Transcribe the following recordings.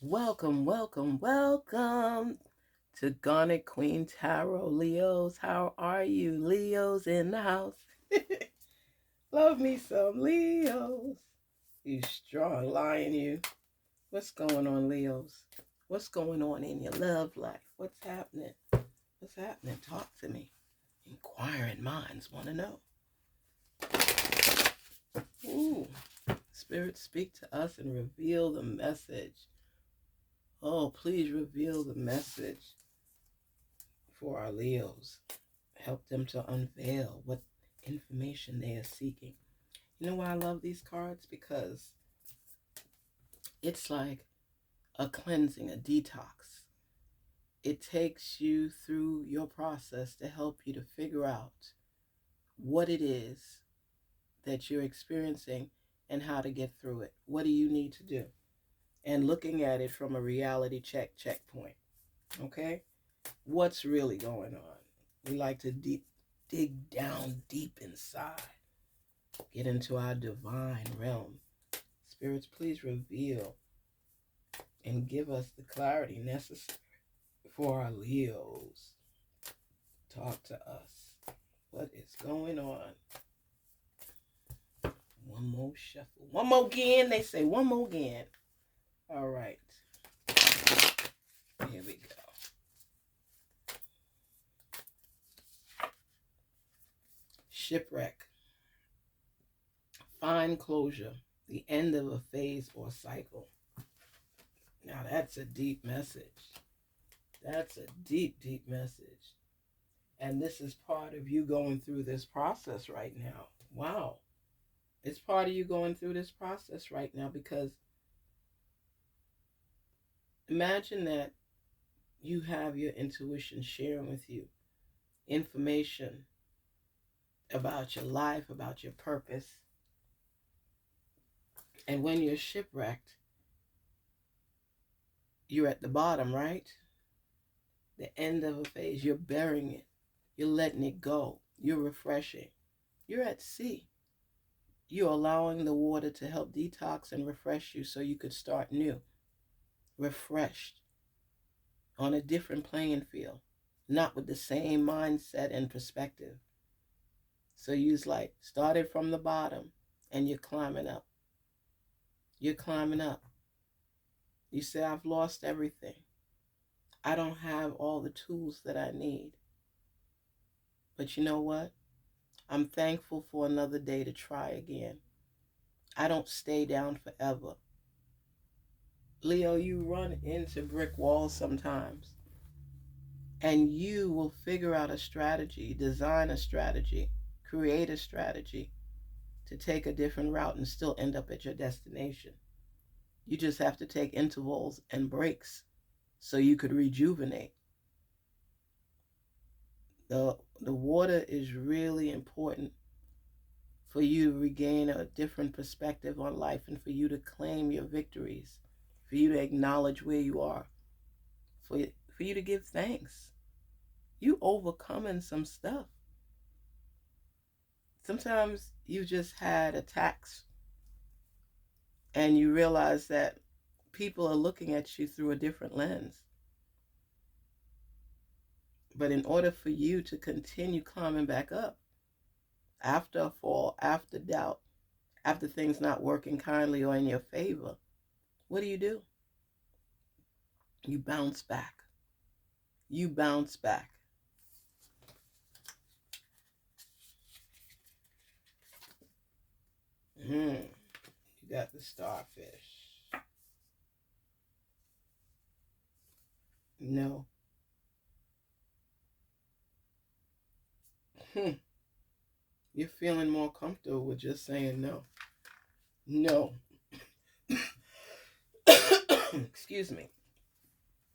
Welcome, welcome, welcome to Garnet Queen Tarot. Leos, how are you? Leos in the house. Love me some Leos. You strong lion, you. What's going on, Leos? What's going on in your love life? What's happening? What's happening? Talk to me. Inquiring minds want to know. Ooh. Spirit, speak to us and reveal the message. Oh, please reveal the message for our Leos. Help them to unveil what information they are seeking. You know why I love these cards? Because it's like a cleansing, a detox. It takes you through your process to help you to figure out what it is that you're experiencing and how to get through it. What do you need to do? And looking at it from a reality checkpoint. Okay? What's really going on? We like to dig down deep inside. Get into our divine realm. Spirits, please reveal and give us the clarity necessary for our Leos. Talk to us. What is going on? One more shuffle. One more again. They say one more again. All right. Here we go. Shipwreck. Find closure. The end of a phase or cycle. Now that's a deep message. That's a deep, deep message. And this is part of you going through this process right now. Wow. It's part of you going through this process right now because imagine that you have your intuition sharing with you information about your life, about your purpose. And when you're shipwrecked, you're at the bottom, right? The end of a phase, you're burying it. You're letting it go. You're refreshing. You're at sea. You're allowing the water to help detox and refresh you so you could start new, refreshed, on a different playing field, not with the same mindset and perspective. So you's like started from the bottom and you're climbing up. You're climbing up. You say, I've lost everything. I don't have all the tools that I need. But you know what? I'm thankful for another day to try again. I don't stay down forever. Leo, you run into brick walls sometimes. And you will figure out a strategy, design a strategy, create a strategy to take a different route and still end up at your destination. You just have to take intervals and breaks so you could rejuvenate. The water is really important for you to regain a different perspective on life and for you to claim your victories, for you to acknowledge where you are, for you to give thanks. You overcoming some stuff. Sometimes you just had attacks and you realize that people are looking at you through a different lens. But in order for you to continue climbing back up, after a fall, after doubt, after things not working kindly or in your favor, what do? You bounce back. You bounce back. You got the starfish. No. You're feeling more comfortable with just saying no. No. Excuse me.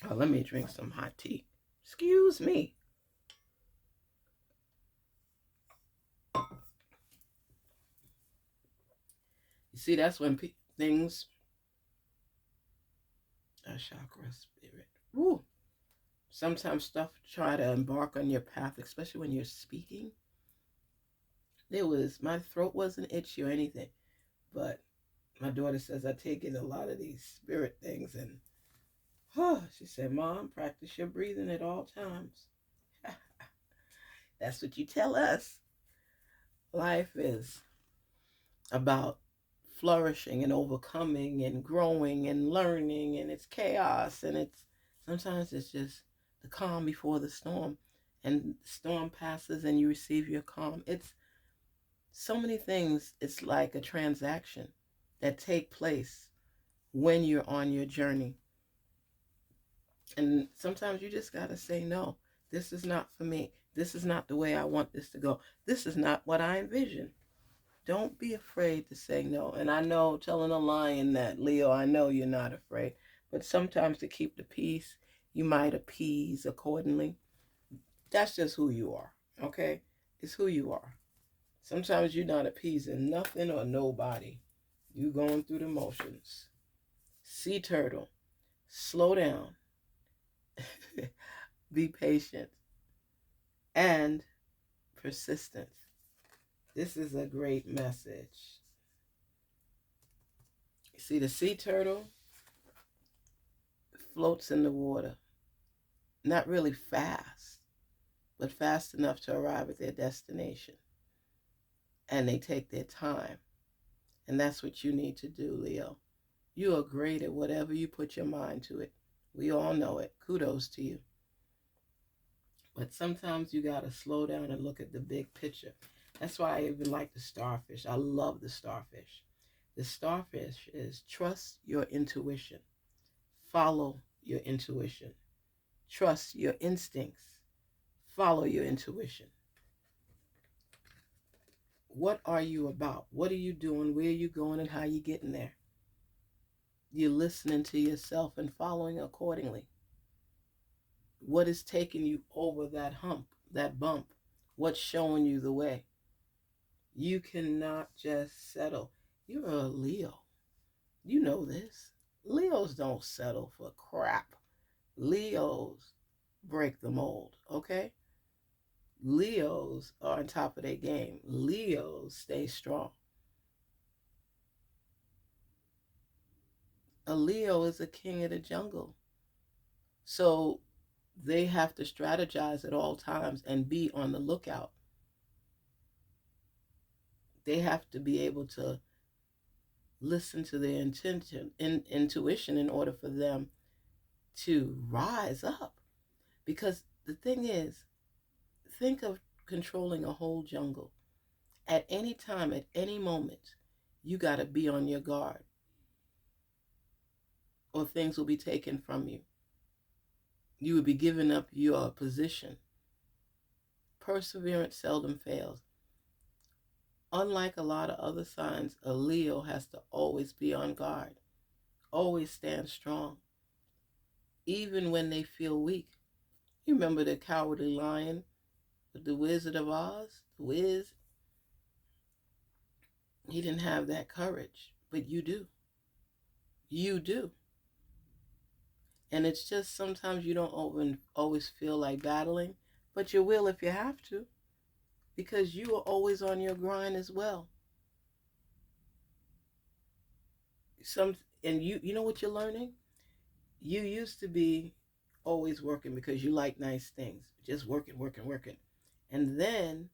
Oh, let me drink some hot tea. Excuse me. You see, that's when things are chakra spirit. Woo. Sometimes stuff try to embark on your path, especially when you're speaking. My throat wasn't itchy or anything, but my daughter says I take in a lot of these spirit things and She said, Mom, practice your breathing at all times. That's what you tell us. Life is about flourishing and overcoming and growing and learning, and it's chaos, and it's sometimes it's just the calm before the storm, and the storm passes and you receive your calm. It's so many things. It's like a transaction that take place when you're on your journey, and sometimes you just got to say no. This is not for me. This is not the way I want this to go. This is not what I envision. Don't be afraid to say no. And I know, telling a lion that, Leo, I know you're not afraid. But sometimes to keep the peace, you might appease accordingly. That's just who you are, okay? It's who you are. Sometimes you're not appeasing nothing or nobody. You going through the motions. Sea turtle, slow down. Be patient and persistent. This is a great message. You see, the sea turtle floats in the water, not really fast, but fast enough to arrive at their destination. And they take their time. And that's what you need to do, Leo. You are great at whatever you put your mind to it. We all know it. Kudos to you. But sometimes you got to slow down and look at the big picture. That's why I even like the starfish. I love the starfish. The starfish is trust your intuition. Follow your intuition. Trust your instincts. Follow your intuition. What are you about? What are you doing? Where are you going? And how are you getting there? You're listening to yourself and following accordingly. What is taking you over that hump, that bump? What's showing you the way? You cannot just settle. You're a Leo. You know this. Leos don't settle for crap. Leos break the mold, okay? Leos are on top of their game. Leos stay strong. A Leo is a king of the jungle. So they have to strategize at all times and be on the lookout. They have to be able to listen to their intuition in order for them to rise up. Because the thing is, think of controlling a whole jungle. At any time, at any moment, you got to be on your guard, or things will be taken from you. You would be giving up your position. Perseverance seldom fails. Unlike a lot of other signs, a Leo has to always be on guard, always stand strong, even when they feel weak. You remember the Cowardly Lion with the Wizard of Oz? The Wiz? He didn't have that courage, but you do. You do. And it's just sometimes you don't always feel like battling, but you will if you have to, because you are always on your grind as well. Some and you know what you're learning? You used to be always working because you like nice things, just working, working, working. And then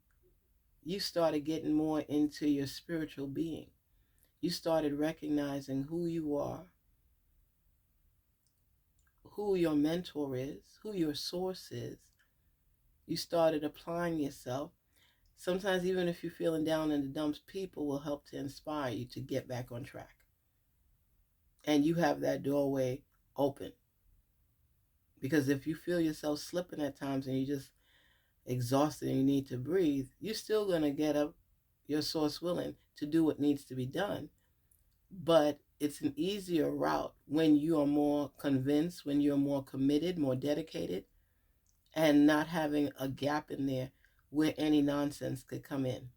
you started getting more into your spiritual being. You started recognizing who you are, who your mentor is, who your source is. You started applying yourself. Sometimes, even if you're feeling down in the dumps, people will help to inspire you to get back on track. And you have that doorway open. Because if you feel yourself slipping at times and you're just exhausted and you need to breathe, you're still going to get up, your source willing, to do what needs to be done. But it's an easier route when you are more convinced, when you're more committed, more dedicated, and not having a gap in there where any nonsense could come in.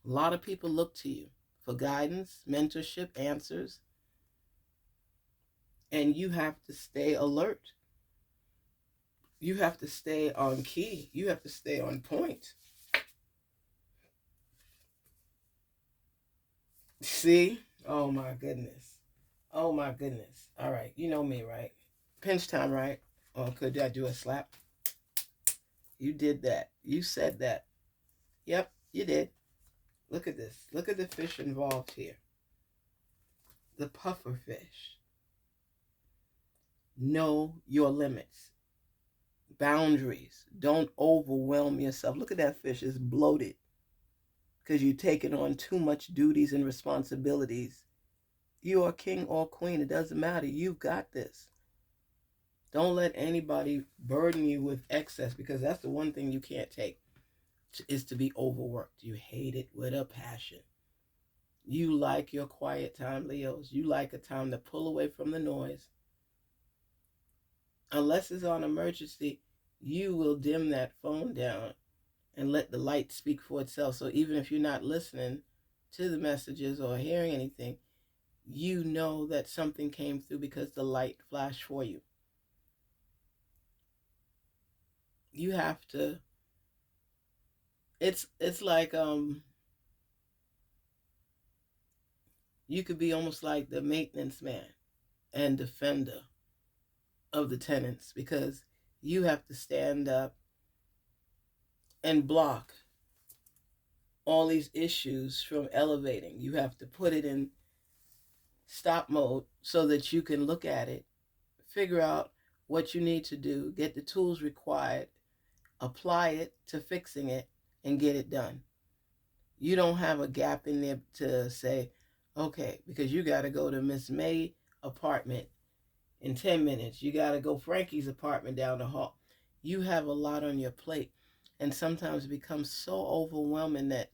A lot of people look to you for guidance, mentorship, answers, and you have to stay alert. You have to stay on key. You have to stay on point. See? Oh my goodness. Oh my goodness. All right. You know me, right? Pinch time, right? Or could I do a slap? You did that. You said that. Yep, you did. Look at this. Look at the fish involved here. The puffer fish. Know your limits, boundaries. Don't overwhelm yourself. Look at that fish. It's bloated because you're taking on too much duties and responsibilities. You are king or queen. It doesn't matter. You've got this. Don't let anybody burden you with excess, because that's the one thing you can't take, is to be overworked. You hate it with a passion. You like your quiet time, Leos. You like a time to pull away from the noise. Unless it's on emergency, you will dim that phone down and let the light speak for itself. So even if you're not listening to the messages or hearing anything, you know that something came through because the light flashed for you. You have to, it's like you could be almost like the maintenance man and defender of the tenants, because you have to stand up and block all these issues from elevating. You have to put it in stop mode so that you can look at it, figure out what you need to do, get the tools required, apply it to fixing it, and get it done. You don't have a gap in there to say, okay, because you got to go to Miss May apartment in 10 minutes. You got to go Frankie's apartment down the hall. You have a lot on your plate. And sometimes it becomes so overwhelming that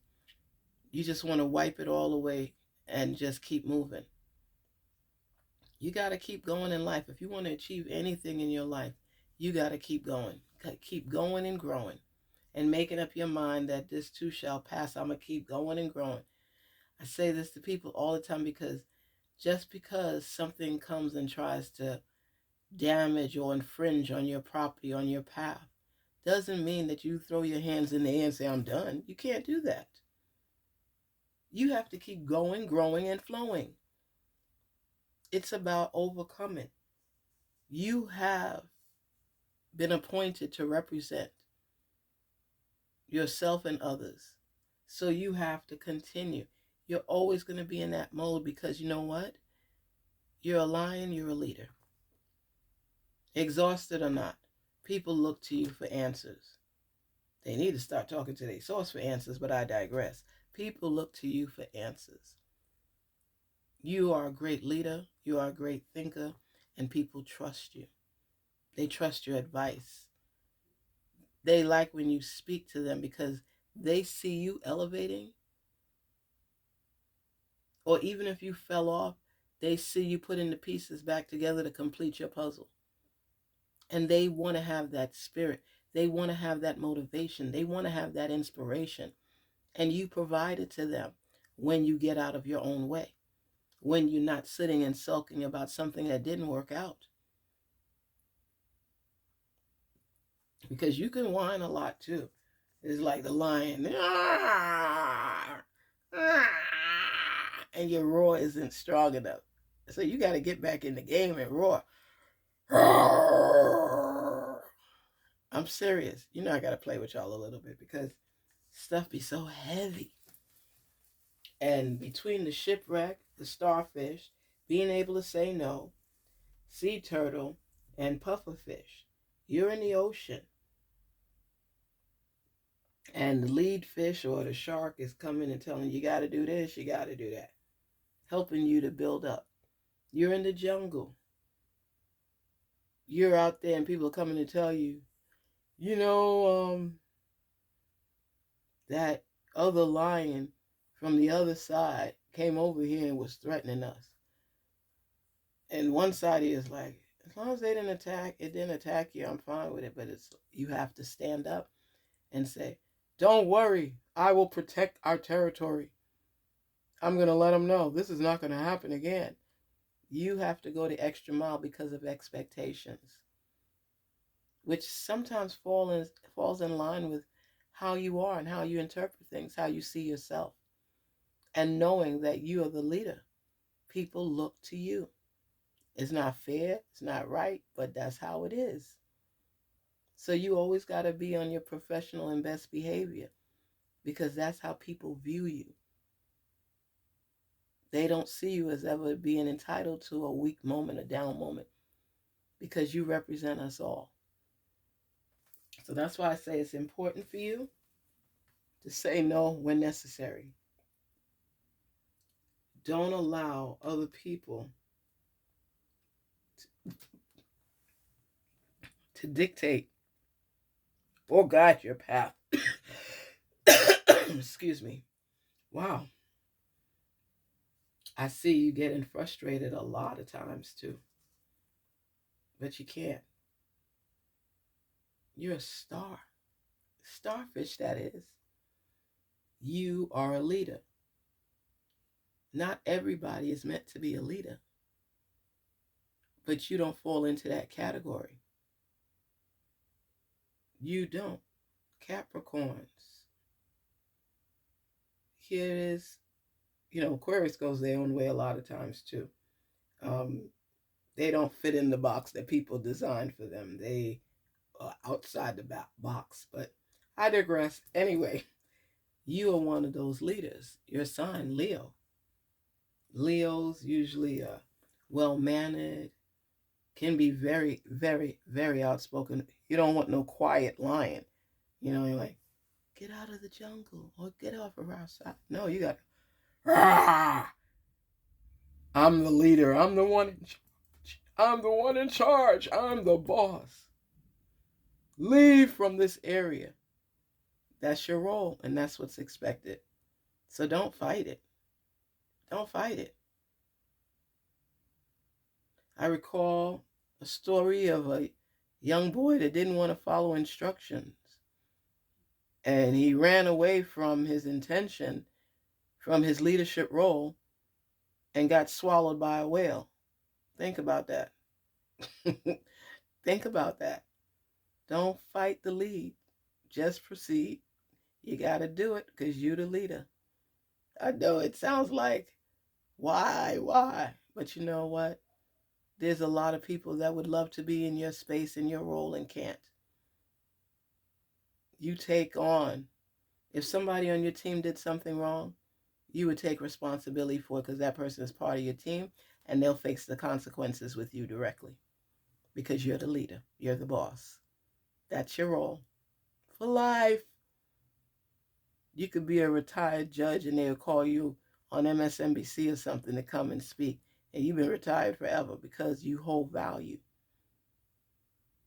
you just want to wipe it all away and just keep moving. You got to keep going in life. If you want to achieve anything in your life, you got to keep going. Keep going and growing and making up your mind that this too shall pass. I'm going to keep going and growing. I say this to people all the time, because just because something comes and tries to damage or infringe on your property, on your path, doesn't mean that you throw your hands in the air and say, I'm done. You can't do that. You have to keep going, growing, and flowing. It's about overcoming. You have been appointed to represent yourself and others. So you have to continue. You're always going to be in that mode, because you know what? You're a lion, you're a leader. Exhausted or not, people look to you for answers. They need to start talking to their source for answers, but I digress. People look to you for answers. You are a great leader, you are a great thinker, and people trust you. They trust your advice. They like when you speak to them because they see you elevating, or even if you fell off, they see you putting the pieces back together to complete your puzzle. And they want to have that spirit. They want to have that motivation. They want to have that inspiration. And you provide it to them when you get out of your own way, when you're not sitting and sulking about something that didn't work out. Because you can whine a lot too. It's like the lion, and your roar isn't strong enough. So you got to get back in the game and roar. I'm serious. You know I got to play with y'all a little bit, because stuff be so heavy. And between the shipwreck, the starfish, being able to say no, sea turtle, and pufferfish, you're in the ocean. And the lead fish or the shark is coming and telling you, you got to do this, you got to do that, helping you to build up. You're in the jungle. You're out there and people are coming to tell you, you know, that other lion from the other side came over here and was threatening us. And one side is like, as long as they didn't attack, it didn't attack you, I'm fine with it. But it's, you have to stand up and say, don't worry, I will protect our territory. I'm going to let them know this is not going to happen again. You have to go the extra mile because of expectations, which sometimes falls in line with how you are and how you interpret things, how you see yourself. And knowing that you are the leader, people look to you. It's not fair, it's not right, but that's how it is. So you always got to be on your professional and best behavior because that's how people view you. They don't see you as ever being entitled to a weak moment, a down moment, because you represent us all. So that's why I say it's important for you to say no when necessary. Don't allow other people to dictate or guide your path. Excuse me. Wow. I see you getting frustrated a lot of times too, but you can't. You're a star. Starfish, that is. You are a leader. Not everybody is meant to be a leader, but you don't fall into that category. You don't. Capricorns. Here it is. Aquarius goes their own way a lot of times too. Um, they don't fit in the box that people designed for them. They are outside the box. But I digress. Anyway, you are one of those leaders. Your sign, Leo. Leos usually well mannered, can be very, very, very outspoken. You don't want no quiet lion. You're like, get out of the jungle or get off of our side. No, you got to, I'm the leader. I'm the one in charge. I'm the one in charge. I'm the boss. Leave from this area. That's your role, and that's what's expected. So don't fight it. Don't fight it. I recall a story of a young boy that didn't want to follow instructions. And he ran away from his intention, from his leadership role, and got swallowed by a whale. Think about that. Think about that. Don't fight the lead. Just proceed. You got to do it because you're the leader. I know it sounds like, why? But you know what? There's a lot of people that would love to be in your space, in your role, and can't. You take on. If somebody on your team did something wrong, you would take responsibility for it because that person is part of your team and they'll face the consequences with you directly because you're the leader. You're the boss. That's your role for life. You could be a retired judge and they'll call you on MSNBC or something to come and speak, and you've been retired forever because you hold value.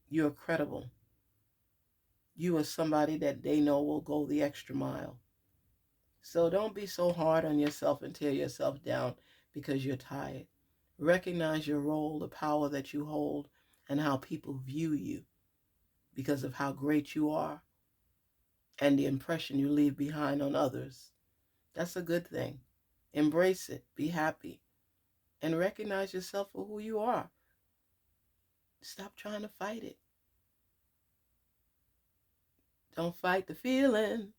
You're credible. You are somebody that they know will go the extra mile. So don't be so hard on yourself and tear yourself down because you're tired. Recognize your role, the power that you hold, and how people view you because of how great you are and the impression you leave behind on others. That's a good thing. Embrace it. Be happy. And recognize yourself for who you are. Stop trying to fight it. Don't fight the feeling.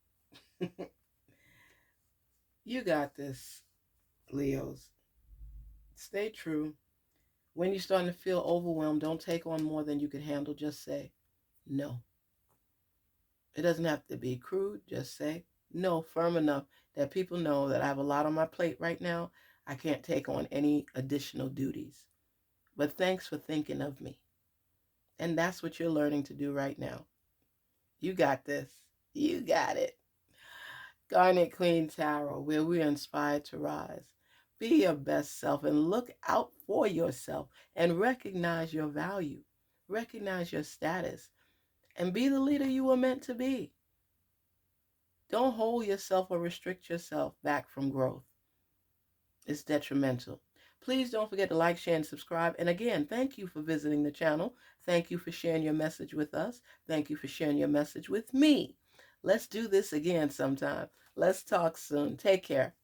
You got this, Leos. Stay true. When you're starting to feel overwhelmed, don't take on more than you can handle. Just say no. It doesn't have to be crude. Just say no firm enough that people know that I have a lot on my plate right now. I can't take on any additional duties. But thanks for thinking of me. And that's what you're learning to do right now. You got this. You got it. Garnet Queen Tarot, where we're inspired to rise. Be your best self and look out for yourself and recognize your value. Recognize your status and be the leader you were meant to be. Don't hold yourself or restrict yourself back from growth. It's detrimental. Please don't forget to like, share, and subscribe. And again, thank you for visiting the channel. Thank you for sharing your message with us. Thank you for sharing your message with me. Let's do this again sometime. Let's talk soon. Take care.